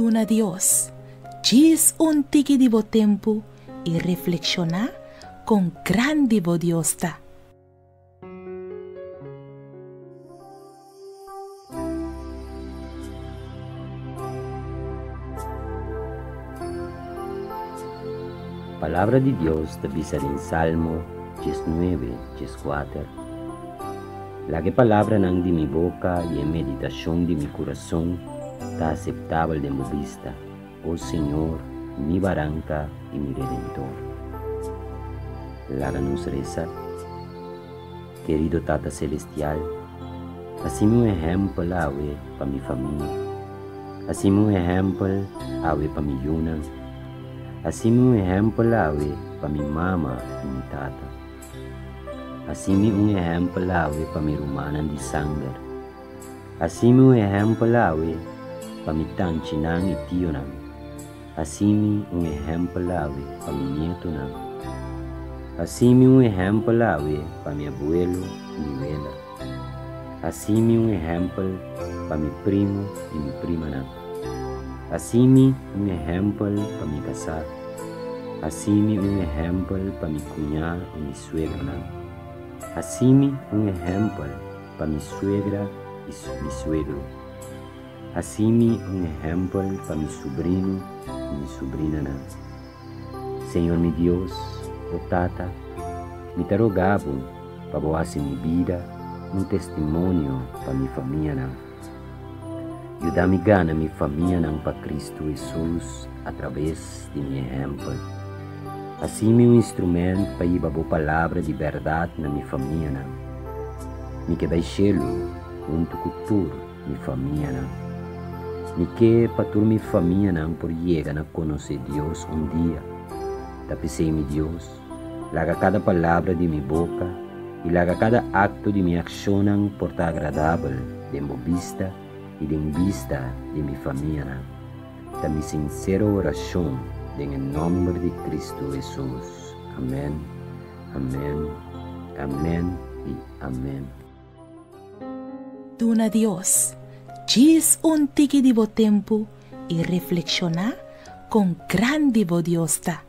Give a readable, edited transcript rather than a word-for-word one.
Duna Dios, diz un tiki divo tempo e reflexionar com grande bodiosta. Palavra de Deus está vista em Salmo 19, 4. La que palavra não de minha boca e a meditação de meu coração está aceitável de minha vista, ó Senhor, mi barranca e mi redentor. Láganos reza, querido Tata Celestial, assim um exemplo awe para minha família, assim um exemplo awe para minha yuna, assim um exemplo awe para minha mama e minha tata. Assim um exemplo awe para minha irmã de sangue. Assim um exemplo awe para minha tante e tio. Assim um exemplo awe para minha neto. Assim um exemplo awe para meu abuelo e minha abuela. Assim um exemplo para meu primo e minha prima. Assim um exemplo para minha casar. Assim um exemplo para minha cunhada e minha suegra. Assim um exemplo para minha suegra e meu suegro. Assim um exemplo para meu sobrinho e minha sobrinha. Senhor meu Deus, o Tata, me te rogavo para boar minha vida um testemunho para minha família. Ajuda-me a ganhar minha família para Cristo Jesus através de meu exemplo. Assim um instrumento para ir a boa palavra de verdade na minha família. Me que baixelo junto com toda minha família. Me que para toda minha família por chegar a conhecer Deus um dia. Tapecei-me Deus, laga cada palavra de minha boca e laga cada acto de minha ação por estar agradável de minha vista e de vista de minha família. Da minha sincera oração em nome de Cristo Jesus. Amém, amém, amém e amém. Duna Dios, diz un tiki divo tempo e reflexionar com grande bodiosta.